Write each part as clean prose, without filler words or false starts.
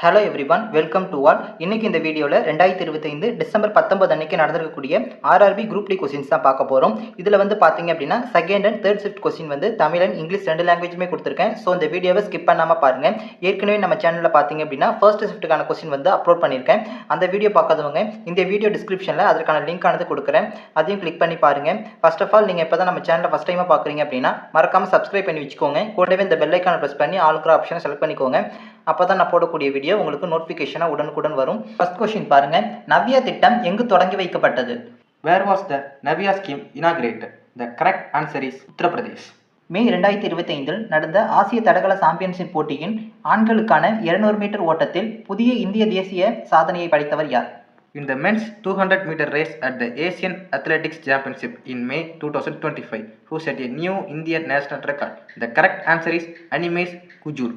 Hello everyone, welcome to all. இன்னைக்கு இந்த வீடியோவில் 2025 டிசம்பர் 19 அன்னைக்கு நடந்திருக்கக்கூடிய ஆர்ஆர்பி குரூப் டி கொஸ்டின்ஸ் தான் பார்க்க போகிறோம். இதில் வந்து பார்த்தீங்க அப்படின்னா second and third shift question வந்து தமிழ் அண்ட் இங்கிலீஷ் ரெண்டு லாங்குவேஜுமே கொடுத்துருக்கேன். ஸோ இந்த வீடியோவை ஸ்கிப் பண்ணாமல் பாருங்கள். ஏற்கனவே நம்ம சேனலில் பார்த்தீங்க அப்படின்னா ஃபர்ஸ்ட் ஷிஃப்ட்டுக்கான கொஸ்டின் வந்து அப்லோட் பண்ணியிருக்கேன். அந்த வீடியோ பார்க்காதவங்க இந்த வீடியோ டிஸ்கிரிப்ஷனில் அதற்கான லிங்க் ஆனது கொடுக்குறேன், அதையும் கிளிக் பண்ணி பாருங்கள். ஃபர்ஸ்ட் ஆஃப் ஆல் நீங்கள் இப்போ தான் நம்ம சேனலை ஃபஸ்ட் டைமாக பார்க்குறீங்க அப்படின்னா மறக்காமல் சப்ஸ்கிரைப் பண்ணி வச்சுக்கோங்க. கூடவே இந்த பெல் ஐக்கானை ப்ரெஸ் பண்ணி ஆளுக்கிற ஆப்ஷனை செலக்ட் பண்ணிக்கோங்க. அப்போ தான் நான் போடக்கூடிய வீடியோ உங்களுக்கு நோட்டிஃபிகேஷனாக உடனுக்குடன் வரும். ஃபர்ஸ்ட் கொஸ்டின் பாருங்க, நவ்யா திட்டம் எங்கு தொடங்கி வைக்கப்பட்டது? Where was the Navya scheme inaugurated? The correct answer is Uttar Pradesh. மே 2025 நடந்த ஆசிய தடகள சாம்பியன்ஷிப் போட்டியின் ஆண்களுக்கான 200 மீட்டர் ஓட்டத்தில் புதிய இந்திய தேசிய சாதனையை படைத்தவர் யார்? In the men's 200 meter race at the Asian Athletics Championship in May 2025, who set a new Indian national record? The correct answer is Animesh Kujur.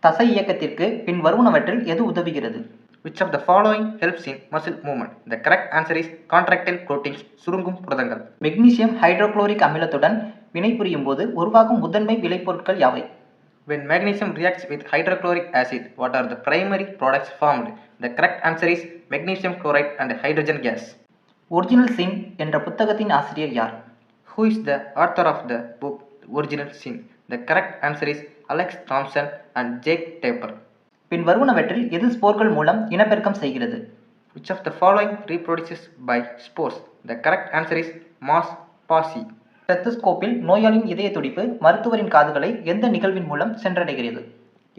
தசை இயக்கத்திற்கு பின் வருவனவற்றில் எது உதவுகிறது? Which of the following helps in muscle movement? The correct answer is contractile proteins, சுருங்கும் புரதங்கள். Magnesium hydrochloric அமிலத்துடன் வினைபுரியும் போது உருவாகும் முதன்மை விளைபொருட்கள் யாவை? When magnesium reacts with hydrochloric acid, what are the primary products formed? The correct answer is magnesium chloride and hydrogen gas. Original sin என்ற புத்தகத்தின் ஆசிரியர் யார்? Who is the author of the book Original Sin? The correct answer is Alex Thompson and Jake Taper. பின் வருவனவற்றில் எது ஸ்போர்கள் மூலம் இனப்பெருக்கம் செய்கிறது? Which of the following reproduces by spores? The correct answer is Moss Posse. ஸ்டெத்தஸ்கோப்பில் நோயாளியின் இதய துடிப்பு மருத்துவரின் காதுகளை எந்த நிகழ்வின் மூலம் சென்றடைகிறது?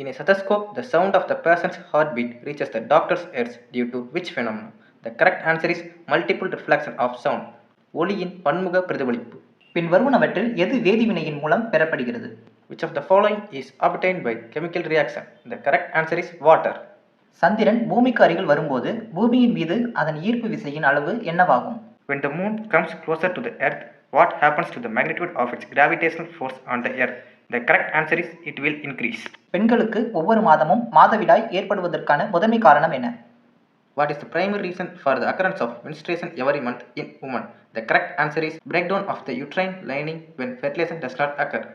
In a stethoscope, the sound of the person's heartbeat reaches the doctor's ears due to which phenomenon? The correct answer is multiple reflection of sound. ஒலியின் பன்முக பிரதிபலிப்பு. பின் வருவனவற்றில் எது வேதிவினையின் மூலம் பெறப்படுகிறது? Which of the following is obtained by chemical reaction? The correct answer is water. சந்திரன் பூமிக்கு அருகில் வரும்போது பூமியின் மீது அதன் ஈர்ப்பு விசையின் அளவு என்னவாகும்? When the moon comes closer to the earth, what happens to the magnitude of its gravitational force on the earth? The correct answer is it will increase. பெண்களுக்கு ஒவ்வொரு மாதமும் மாதவிடாய் ஏற்படுவதற்கான முதன்மை காரணம் என்ன? What is the primary reason for the occurrence of menstruation every month in women? The correct answer is breakdown of the uterine lining when fertilization does not occur.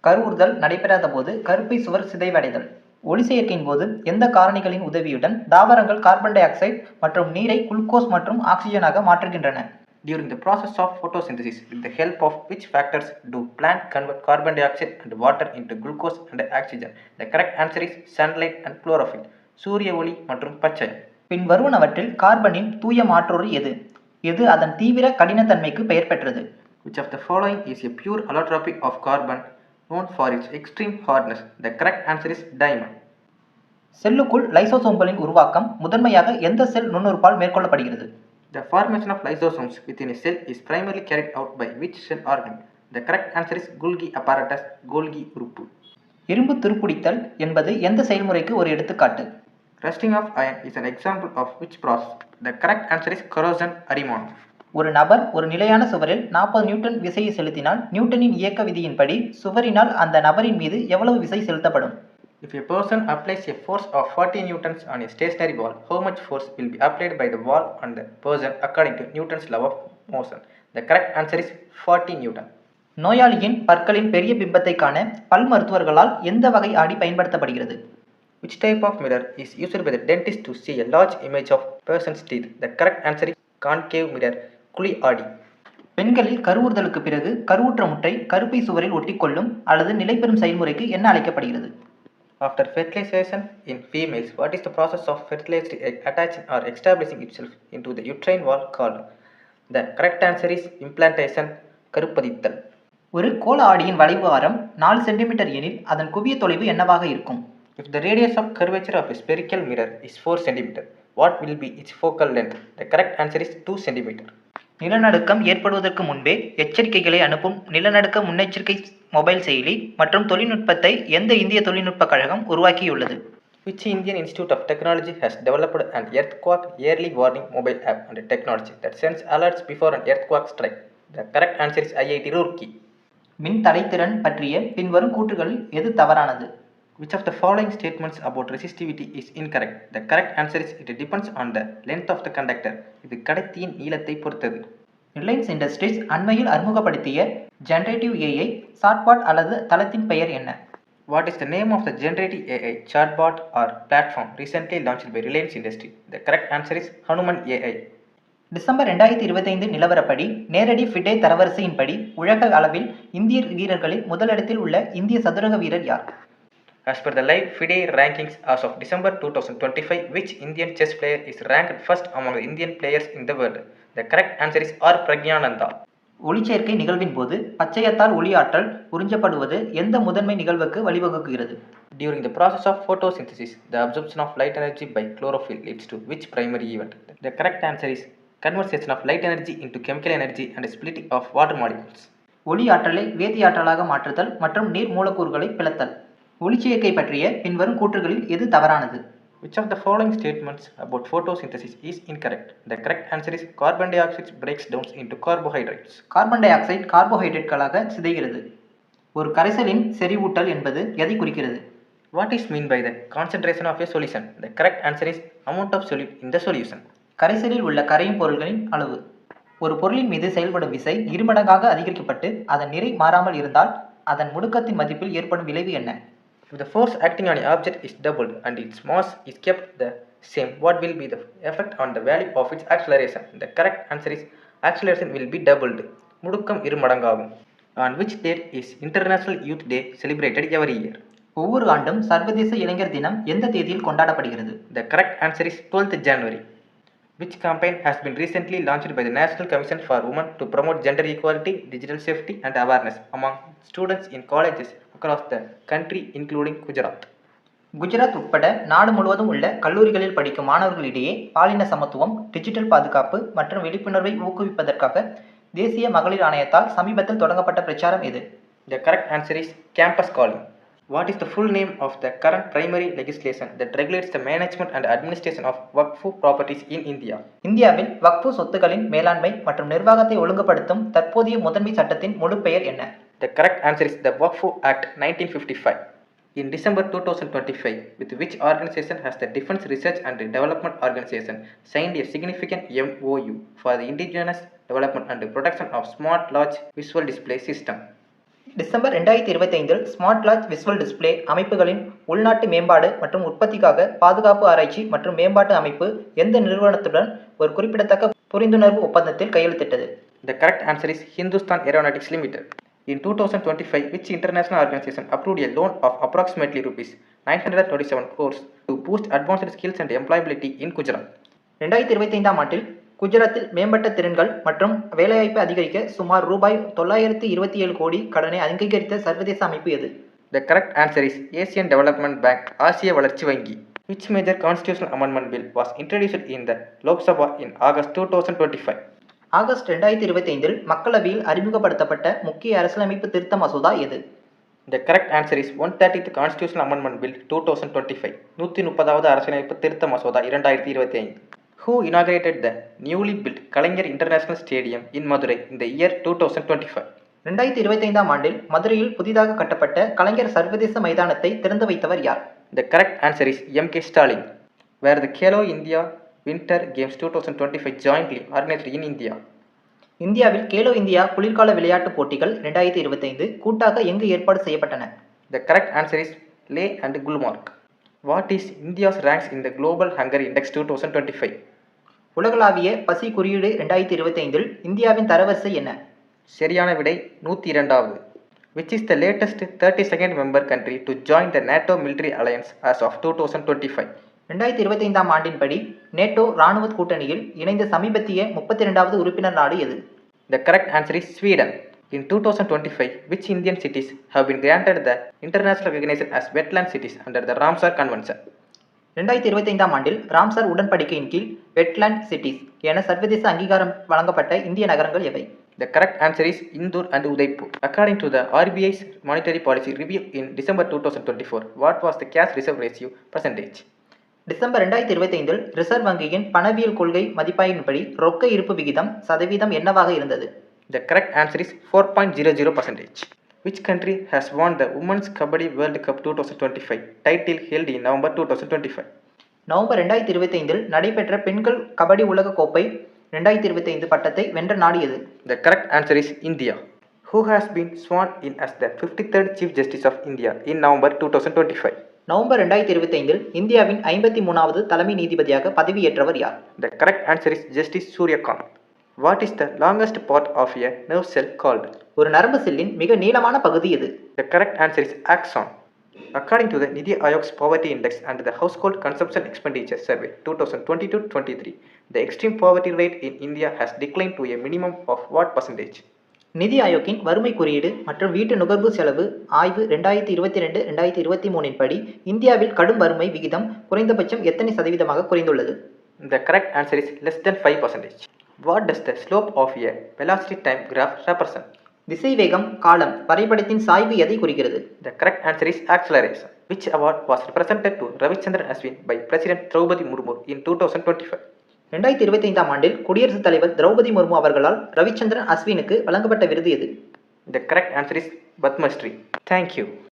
கருவுறுதல் நடைபெறாத போது கருப்பை சுவர் சிதைவடைதல். ஒளி சேர்க்கையின் போது எந்த காரணிகளின் உதவியுடன் தாவரங்கள் கார்பன் டை ஆக்சைடு மற்றும் நீரை குளுக்கோஸ் மற்றும் ஆக்சிஜனாக மாற்றுகின்றன? During the process of photosynthesis, with the help of which factors do plant convert carbon dioxide and water into glucose and oxygen? The correct answer is sunlight and chlorophyll. சூரிய ஒளி மற்றும் பச்சை. பின் வருவனவற்றில் கார்பனின் தூய மாற்றொரு எது? எது அதன் தீவிர கடினத்தன்மைக்கு பெயர் பெற்றது? Which of the following is a pure allotropy of carbon known for its extreme hardness? The correct answer is diamond. செல்லுக்குள் லைசோசோம்களின் உருவாக்கம் முதன்மையாக எந்த செல் நுண்ணுறுப்பால் மேற்கொள்ளப்படுகிறது? The formation of lysosomes within a cell is primarily carried out by which cell organ? The correct answer is Golgi apparatus, Golgi உறுப்பு. இரும்பு துருப்பிடித்தல் என்பது எந்த செயல்முறைக்கு ஒரு எடுத்துக்காட்டு? Rusting of iron is an example of which process? The correct answer is corrosion Arimon. ஒரு நபர் ஒரு நிலையான சுவரில் 40 நியூட்டன் விசையை செலுத்தினால் நியூட்டனின் இயக்க விதியின்படி சுவரினால் அந்த நபரின் மீது எவ்வளவு விசை செலுத்தப்படும்? If a person applies a force of 40 newtons on a stationary wall, how much force will be applied by the wall on the person according to Newton's law of motion? The correct answer is 40 newton. நோயாளியின் பற்களின் பெரிய பிம்பத்தை காண பல் மருத்துவர்களால் எந்த வகை ஆடி பயன்படுத்தப்படுகிறது? Which type of mirror is used by the dentist to see a large image of person's teeth? The correct answer is concave mirror, குழி ஆடி. பெண்களில் கருவுறுதலுக்கு பிறகு கருவுற்ற முட்டை கருப்பை சுவரில் ஒட்டிக்கொள்ளும் அல்லது நிலைபெறும் செயல்முறைக்கு என்ன அழைக்கப்படுகிறது? After fertilization in females, what is the process of fertilized egg attaching or establishing itself into the uterine wall called? The correct answer is implantation, கருப்பதித்தல். ஒரு கோள ஆடியின் வளைவு ஆரம் 4 சென்டிமீட்டர் எனில் அதன் குவிய தொலைவு என்னவாக இருக்கும்? If the radius of curvature of a spherical mirror is 4 cm, what will be its focal length? The correct answer is 2 cm. நிலநடுக்கம் ஏற்படுவதற்கு முன்பே எச்சரிக்கைகளை அனுப்பும் நிலநடுக்க முன்னெச்சரிக்கை மொபைல் செயலி மற்றும் தொழில்நுட்பத்தை எந்த இந்திய தொழில்நுட்ப கழகம் உருவாக்கியுள்ளது? Which Indian Institute of Technology has developed an earthquake early warning mobile app and technology that sends alerts before an earthquake strike? The correct answer is IIT Roorkee. மின் தடைத்திறன் பற்றிய பின்வரும் கூற்றுகளில் எது தவறானது? Which of the following statements about resistivity is incorrect? The correct answer is it depends on the length of the conductor. இது கடத்தியின் நீளத்தை பொறுத்தது. Reliance industries அண்மையில் அறிமுகப்படுத்திய ஜெனரேட்டிவ் ஏஐ சாட்பாட் அல்லது தளத்தின் பெயர் என்ன? What is the name of the generative AI chatbot or platform recently launched by Reliance Industry? The correct answer is Hanuman AI. December 2025 நிலவரப்படி நேரடி ஃபிடே தரவரிசையின்படி உலக அளவில் இந்திய வீரர்களில் முதலிடத்தில் உள்ள இந்திய சதுரங்க வீரர் யார்? As per the live FIDE rankings as of December 2025, which Indian chess player is ranked first among the Indian players in the world? The correct answer is R. Pragyananda. ஒளிச்சேர்க்கை நிகழ்வின் போது பச்சையத்தால் ஒளியாற்றல் உறிஞ்சப்படுவது எந்த முதன்மை நிகழ்வுக்கு வழிவகுக்கிறது? During the process of photosynthesis, the absorption of light energy by chlorophyll leads to which primary event? The correct answer is conversion of light energy into chemical energy and splitting of water molecules. ஒளி ஆற்றலை வேதியாற்றலாக மாற்றுதல் மற்றும் நீர் மூலக்கூறுகளை பிளத்தல். ஒளிச்சேர்க்கை பற்றிய பின்வரும் கூற்றுகளில் எது தவறானது? Which of the following statements about photosynthesis is incorrect? The correct answer is carbon dioxide breaks down into carbohydrates. Carbon dioxide கார்போஹைட்ரேட்களாக சிதைகிறது. ஒரு கரைசலின் செறிவூட்டல் என்பது எதை குறிக்கிறது? What is mean by the concentration of a solution? The correct answer is amount of solute in the solution. கரைசலில் உள்ள கரையும் பொருள்களின் அளவு. ஒரு பொருளின் மீது செயல்படும் விசை இருமடங்காக அதிகரிக்கப்பட்டு அதன் நிறை மாறாமல் இருந்தால் அதன் முடுக்கத்தின் மதிப்பில் ஏற்படும் விளைவு என்ன? If the force acting on an object is doubled and its mass is kept the same, what will be the effect on the value of its acceleration? The correct answer is acceleration will be doubled. முடுக்கம் இருமடங்காகும். On which date is International Youth Day celebrated every year? ஒவ்வொரு ஆண்டும் சர்வதேச இளைஞர் தினம் எந்த தேதியில் கொண்டாடப்படுகிறது? The correct answer is 12th January. Which campaign has been recently launched by the National Commission for Women to promote gender equality, digital safety and awareness among students in colleges across the country including Gujarat? Gujarat உட்பட நாடு முழுவதும் உள்ள கல்லூரிகளில் படிக்கும் மாணவர்களிடையே பாலின சமத்துவம், digital பாதுகாப்பு மற்றும் விழிப்புணர்வை ஊக்குவிப்பதற்காக தேசிய மகளிர் ஆணையத்தால் சமீபத்தில் தொடங்கப்பட்ட பிரச்சாரம் எது? The correct answer is campus calling. What is the full name of the current primary legislation that regulates the management and administration of Waqf properties in India? இந்தியாவில் வக்ஃபு சொத்துக்களின் மேலாண்மை மற்றும் நிர்வாகத்தை ஒழுங்குபடுத்தும் தற்போதைய முதன்மை சட்டத்தின் முழு பெயர் என்ன? The correct answer is the Waqf Act 1955. In December 2025, with which organization has the Defense Research and Development Organization signed a significant MOU for the indigenous development and protection of smart large visual display system? December 2025 smart large visual display அமைப்புகளின் உள்நாட்டு மேம்பாடு மற்றும் உற்பத்திக்காக பாதுகாப்பு ஆராய்ச்சி மற்றும் மேம்பாட்டு அமைப்பு எந்த நிறுவனத்துடன் ஒரு குறிப்பிடத்தக்க புரிந்துணர்வு ஒப்பந்தத்தில் கையெழுத்திட்டது? The correct answer is Hindustan Aeronautics Limited. In 2025, which international organization approved a loan of approximately rupees 927 crores to boost advanced skills and employability in Gujarat? 2025 ஆண்டில் குஜராத்தில் மேம்பட்ட திறன்கள் மற்றும் வேலைவாய்ப்பை அதிகரிக்க சுமார் ரூபாய் 927 கோடி கடனை அங்கீகரித்த சர்வதேச அமைப்பு எது? The correct answer is Asian Development Bank, ஆசிய வளர்ச்சி வங்கி. Which major constitutional amendment bill was introduced in the Lok Sabha in August 2025? August 2025 மக்களவையில் அறிமுகப்படுத்தப்பட்ட முக்கிய அரசியலமைப்பு திருத்த மசோதா எது? The correct answer is 130th Constitutional Amendment Bill 2025. 130வது அரசியலமைப்பு திருத்த மசோதா 2025. Who inaugurated the newly built Kalaignar International Stadium in Madurai in the year 2025? 2025 ஆண்டில் மதுரையில் புதிதாக கட்டப்பட்ட கலைஞர் சர்வதேச மைதானத்தை திறந்து வைத்தவர் யார்? The correct answer is M.K. Stalin. Where the Khelo India Winter Games 2025 jointly organized in India? இந்தியாவில் கேலோ இந்தியா குளிர்கால விளையாட்டுப் போட்டிகள் 2025 கூட்டாக எங்கு ஏற்பாடு செய்யப்பட்டன? The correct answer is Leh and Gulmarg. What is India's ranks in the Global Hunger Index 2025? உலகளாவிய பசி குறியீடு 2025 இந்தியாவின் தரவரிசை என்ன? சரியான விடை 102வது. Which is the latest 32nd member country to join the NATO military alliance as of 2025? 2025 ஆண்டின்படி NATO இராணுவ கூட்டணியில் இணைந்த சமீபத்திய 32வது உறுப்பினர் நாடு எது? The correct answer is Sweden. In 2025, which Indian cities have been granted the international recognition as wetland cities under the Ramsar Convention? 2025 ஆண்டில் Ramsar உடன்படிக்கையின் கீழ் வெட்லேண்ட் சிட்டிஸ் என சர்வதேச அங்கீகாரம் வழங்கப்பட்ட இந்திய நகரங்கள் எவை? The correct answer is Indore and Udaipur. According to the RBI's monetary policy review in December 2024, what was the cash reserve ratio percentage? December 2025 reserve வங்கியின் பணவியல் கொள்கை மதிப்பாய்வின்படி ரொக்க இருப்பு விகிதம் சதவீதம் என்னவாக இருந்தது? The correct answer is 4.00%. Which country has won the Women's Kabaddi World Cup 2025 title held in November 2025? November 2025 நடைபெற்ற பெண்கள் கபடி உலக கோப்பை 2025 பட்டத்தை வென்ற நாடு எது? The correct answer is India. Who has been sworn in as the 53rd Chief Justice of India in November 2025? November 2025 இந்தியாவின் 53வது தலைமை நீதிபதியாக பதவியேற்றவர் யார்? The correct answer is Justice Surya Kant. What is the longest part of a nerve cell called? ஒரு நரம்பு செல்லின் மிக நீளமான பகுதி எது? The correct answer is axon. According to the Niti Aayog's Poverty Index and the Household Consumption Expenditure Survey 2022-23, the extreme poverty rate in India has declined to a minimum of what percentage? நிதி ஆயோக்கின் வறுமை குறியீடு மற்றும் வீட்டு நுகர்வு செலவு ஆய்வு 2022-2023 படி இந்தியாவில் கடும் வறுமை விகிதம் குறைந்தபட்சம் எத்தனை சதவீதமாக குறைந்துள்ளது? The correct answer is less than 5%. What does the slope of a velocity time graph represent? திசைவேகம் காலம் வரைபடத்தின் சாய்வு எதை குறிக்கிறது? The correct answer is acceleration. Which award was represented to Ravichandran Ashwin by President Draupadi Murmu in 2025? 2025 ஆண்டில் குடியரசுத் தலைவர் திரௌபதி முர்மு அவர்களால் ரவிச்சந்திரன் அஸ்வினுக்கு வழங்கப்பட்ட விருது எது? The correct answer is Padma Shri. Thank you.